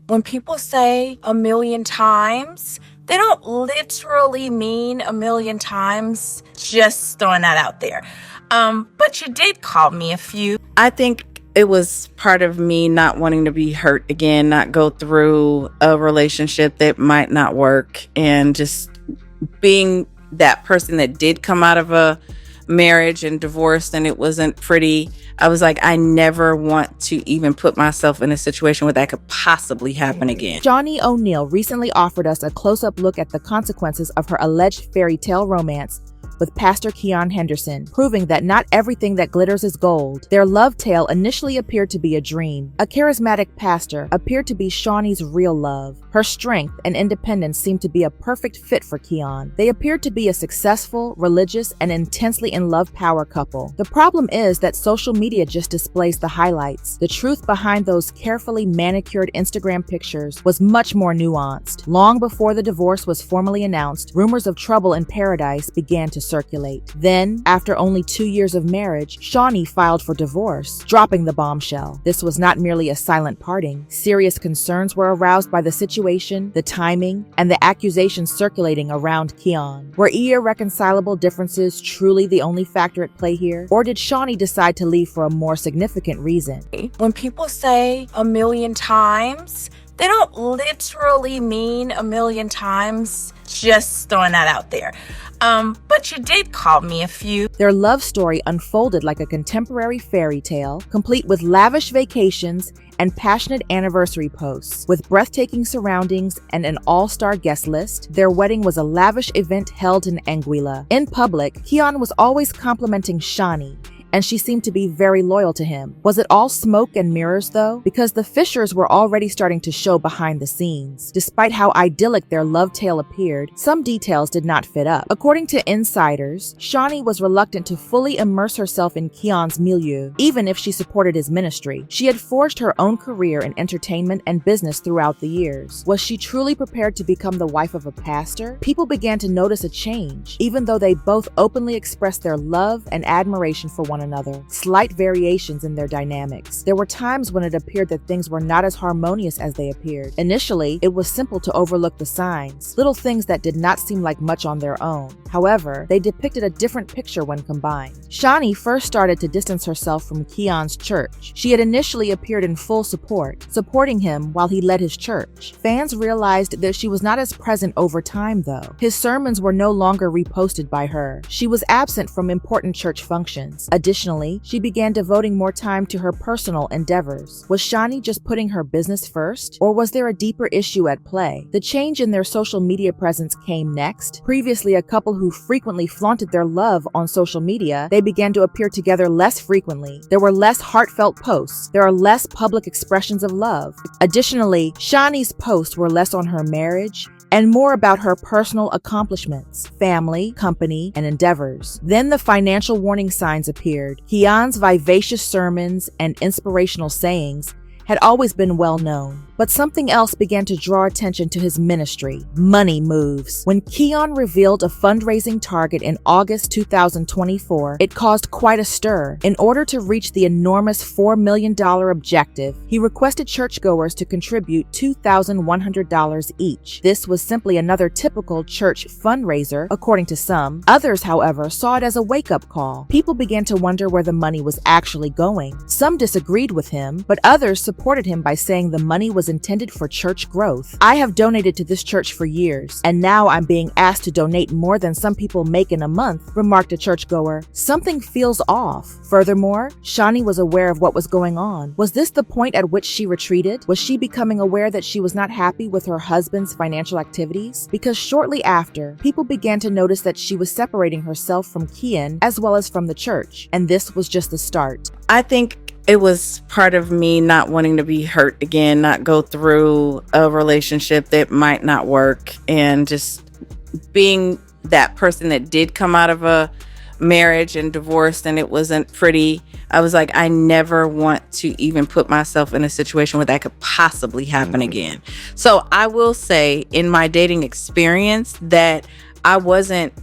When people say a million times, they don't literally mean a million times, just throwing that out there. But you did call me a few. I think it was part of me not wanting to be hurt again, not go through a relationship that might not work, and just being that person that did come out of a marriage and divorced and it wasn't pretty. I was like, I never want to even put myself in a situation where that could possibly happen again. Shaunie O'Neal recently offered us a close-up look at the consequences of her alleged fairy tale romance with Pastor Keion Henderson, proving that not everything that glitters is gold. Their love tale initially appeared to be a dream. A charismatic pastor appeared to be Shaunie's real love. Her strength and independence seemed to be a perfect fit for Keion. They appeared to be a successful, religious, and intensely in love power couple. The problem is that social media just displays the highlights. The truth behind those carefully manicured Instagram pictures was much more nuanced. Long before the divorce was formally announced, rumors of trouble in paradise began to circulate. Then, after only 2 years of marriage, Shaunie filed for divorce, dropping the bombshell. This was not merely a silent parting. Serious concerns were aroused by the situation, the timing, and the accusations circulating around Keion. Were irreconcilable differences truly the only factor at play here? Or did Shaunie decide to leave for a more significant reason? When people say a million times, they don't literally mean a million times, just throwing that out there. But you did call me a few. Their love story unfolded like a contemporary fairy tale, complete with lavish vacations and passionate anniversary posts. With breathtaking surroundings and an all-star guest list, their wedding was a lavish event held in Anguilla. In public, Keion was always complimenting Shaunie, and she seemed to be very loyal to him. Was it all smoke and mirrors though? Because the fissures were already starting to show behind the scenes. Despite how idyllic their love tale appeared, some details did not fit up. According to insiders, Shaunie was reluctant to fully immerse herself in Keion's milieu, even if she supported his ministry. She had forged her own career in entertainment and business throughout the years. Was she truly prepared to become the wife of a pastor? People began to notice a change, even though they both openly expressed their love and admiration for one another. Slight variations in their dynamics. There were times when it appeared that things were not as harmonious as they appeared. Initially, it was simple to overlook the signs, little things that did not seem like much on their own. However, they depicted a different picture when combined. Shaunie first started to distance herself from Keion's church. She had initially appeared in full support, supporting him while he led his church. Fans realized that she was not as present over time though. His sermons were no longer reposted by her. She was absent from important church functions. Additionally, she began devoting more time to her personal endeavors. Was Shaunie just putting her business first, or was there a deeper issue at play? The change in their social media presence came next. Previously a couple who frequently flaunted their love on social media, they began to appear together less frequently. There were less heartfelt posts. There are less public expressions of love. Additionally, Shaunie's posts were less on her marriage and more about her personal accomplishments, family, company, and endeavors. Then the financial warning signs appeared. Keion's vivacious sermons and inspirational sayings had always been well known. But something else began to draw attention to his ministry: money moves. When Keion revealed a fundraising target in August 2024, it caused quite a stir. In order to reach the enormous $4 million objective, he requested churchgoers to contribute $2,100 each. This was simply another typical church fundraiser, according to some. Others, however, saw it as a wake-up call. People began to wonder where the money was actually going. Some disagreed with him, but others supported him by saying the money was intended for church growth. I have donated to this church for years, and now I'm being asked to donate more than some people make in a month, remarked a churchgoer. Something feels off. Furthermore, Shaunie was aware of what was going on. Was this the point at which she retreated? Was she becoming aware that she was not happy with her husband's financial activities? Because shortly after, people began to notice that she was separating herself from Keion as well as from the church, and this was just the start. I think it was part of me not wanting to be hurt again, not go through a relationship that might not work, and just being that person that did come out of a marriage and divorced and it wasn't pretty. I was like, I never want to even put myself in a situation where that could possibly happen again. So I will say in my dating experience that I wasn't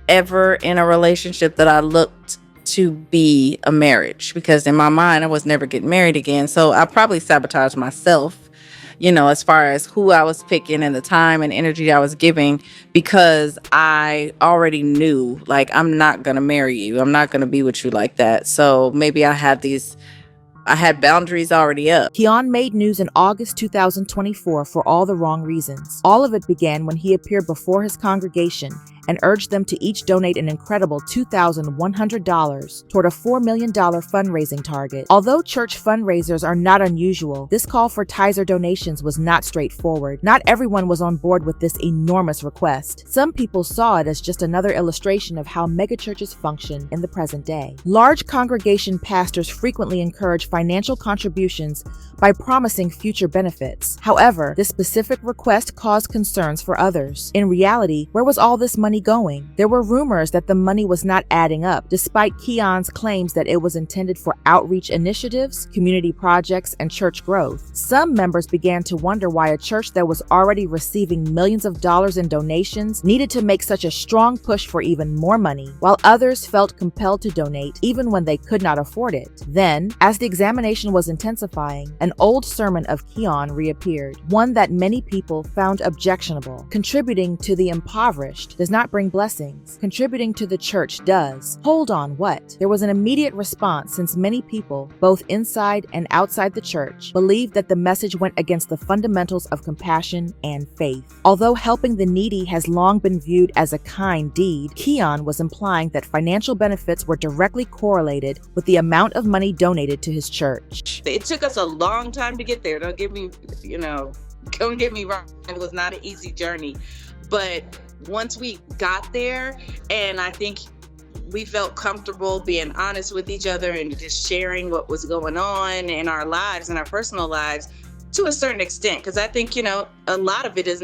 ever in a relationship that I looked to be a marriage, because in my mind I was never getting married again. So I probably sabotaged myself as far as who I was picking and the time and energy I was giving, because I already knew, like, I'm not going to marry you. I'm not going to be with you like that. So maybe I had boundaries already up. Keion made news in August 2024 for all the wrong reasons. All of it began when he appeared before his congregation and urged them to each donate an incredible $2,100 toward a $4 million fundraising target. Although church fundraisers are not unusual, this call for tithes or donations was not straightforward. Not everyone was on board with this enormous request. Some people saw it as just another illustration of how megachurches function in the present day. Large congregation pastors frequently encourage financial contributions by promising future benefits. However, this specific request caused concerns for others. In reality, where was all this money going? There were rumors that the money was not adding up, despite Keion's claims that it was intended for outreach initiatives, community projects, and church growth. Some members began to wonder why a church that was already receiving millions of dollars in donations needed to make such a strong push for even more money, while others felt compelled to donate even when they could not afford it. Then, as the examination was intensifying, an old sermon of Keion reappeared, one that many people found objectionable. Contributing to the impoverished does not bring blessings. Contributing to the church does. Hold on, what? There was an immediate response since many people, both inside and outside the church, believed that the message went against the fundamentals of compassion and faith. Although helping the needy has long been viewed as a kind deed, Keion was implying that financial benefits were directly correlated with the amount of money donated to his church. It took us a long time to get there. Don't get me wrong. It was not an easy journey. But once we got there, and I think we felt comfortable being honest with each other and just sharing what was going on in our lives and our personal lives to a certain extent, because I think, a lot of it is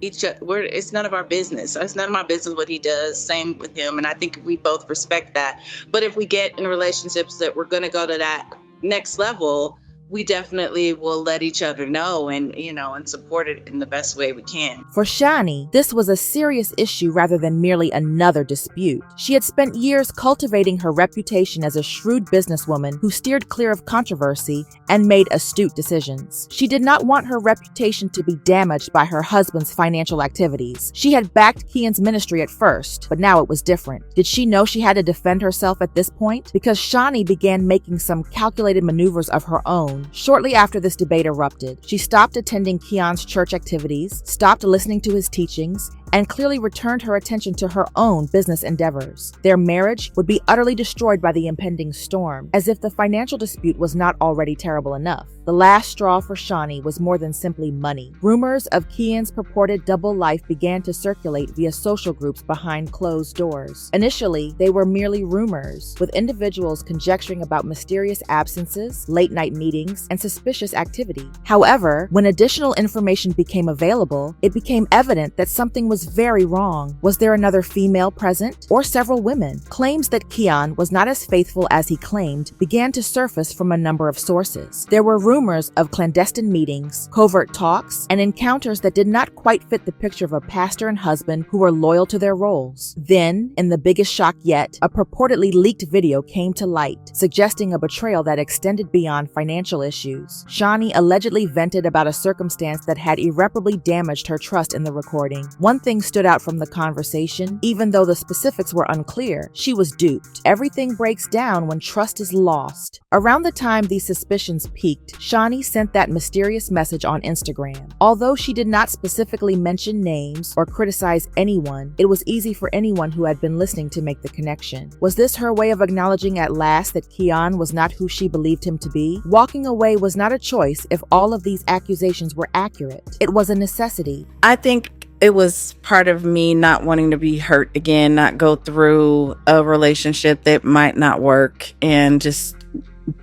it's none of our business. It's none of my business what he does. Same with him. And I think we both respect that. But if we get in relationships that we're going to go to that next level, we definitely will let each other know and support it in the best way we can. For Shaunie, this was a serious issue rather than merely another dispute. She had spent years cultivating her reputation as a shrewd businesswoman who steered clear of controversy and made astute decisions. She did not want her reputation to be damaged by her husband's financial activities. She had backed Keion's ministry at first, but now it was different. Did she know she had to defend herself at this point? Because Shaunie began making some calculated maneuvers of her own. Shortly after this debate erupted, she stopped attending Keion's church activities, stopped listening to his teachings, and clearly returned her attention to her own business endeavors. Their marriage would be utterly destroyed by the impending storm, as if the financial dispute was not already terrible enough. The last straw for Shaunie was more than simply money. Rumors of Keion's purported double life began to circulate via social groups behind closed doors. Initially, they were merely rumors, with individuals conjecturing about mysterious absences, late-night meetings, and suspicious activity. However, when additional information became available, it became evident that something was very wrong. Was there another female present, or several women? Claims that Keion was not as faithful as he claimed began to surface from a number of sources. There were rumors of clandestine meetings, covert talks, and encounters that did not quite fit the picture of a pastor and husband who were loyal to their roles. Then, in the biggest shock yet, a purportedly leaked video came to light, suggesting a betrayal that extended beyond financial issues. Shaunie allegedly vented about a circumstance that had irreparably damaged her trust in the recording. One thing stood out from the conversation, even though the specifics were unclear: she was duped. Everything breaks down when trust is lost. Around the time these suspicions peaked, Shaunie sent that mysterious message on Instagram. Although she did not specifically mention names or criticize anyone, it was easy for anyone who had been listening to make the connection. Was this her way of acknowledging at last that Keion was not who she believed him to be? Walking away was not a choice if all of these accusations were accurate. It was a necessity. I think it was part of me not wanting to be hurt again, not go through a relationship that might not work, and just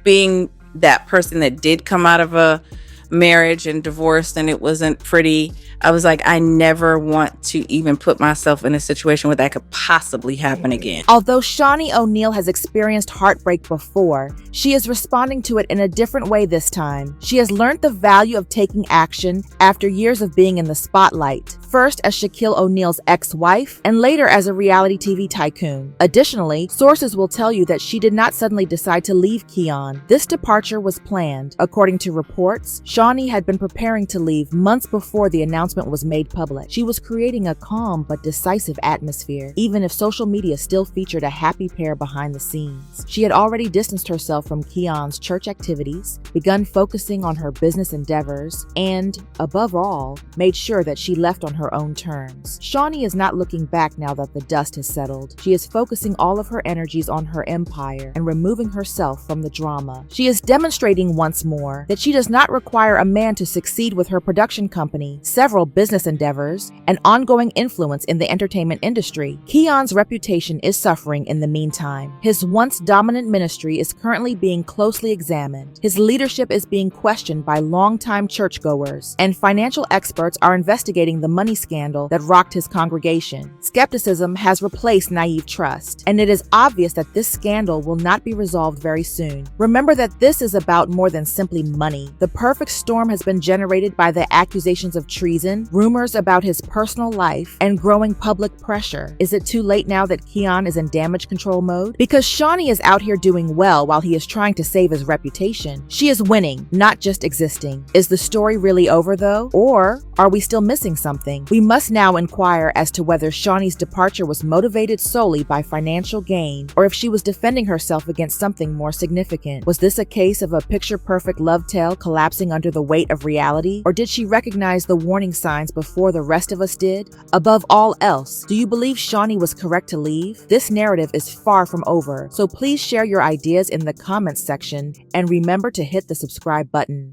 being that person that did come out of a marriage and divorced and it wasn't pretty. I was like, I never want to even put myself in a situation where that could possibly happen again. Although Shaunie O'Neal has experienced heartbreak before, she is responding to it in a different way this time. She has learned the value of taking action after years of being in the spotlight, first as Shaquille O'Neal's ex-wife and later as a reality TV tycoon. Additionally, sources will tell you that she did not suddenly decide to leave Keion. This departure was planned. According to reports, Shaunie had been preparing to leave months before the announcement was made public. She was creating a calm but decisive atmosphere, even if social media still featured a happy pair behind the scenes. She had already distanced herself from Keion's church activities, begun focusing on her business endeavors, and, above all, made sure that she left on her own terms. Shaunie is not looking back now that the dust has settled. She is focusing all of her energies on her empire and removing herself from the drama. She is demonstrating once more that she does not require a man to succeed with her production company, several business endeavors, and ongoing influence in the entertainment industry. Keion's reputation is suffering in the meantime. His once dominant ministry is currently being closely examined. His leadership is being questioned by longtime churchgoers, and financial experts are investigating the money scandal that rocked his congregation. Skepticism has replaced naive trust, and it is obvious that this scandal will not be resolved very soon. Remember that this is about more than simply money. The perfect storm has been generated by the accusations of treason, rumors about his personal life, and growing public pressure. Is it too late now that Keion is in damage control mode? Because Shaunie is out here doing well while he is trying to save his reputation. She is winning, not just existing. Is the story really over though? Or are we still missing something? We must now inquire as to whether Shaunie's departure was motivated solely by financial gain, or if she was defending herself against something more significant. Was this a case of a picture-perfect love tale collapsing under the weight of reality? Or did she recognize the warning signs before the rest of us did? Above all else, do you believe Shaunie was correct to leave? This narrative is far from over, so please share your ideas in the comments section and remember to hit the subscribe button.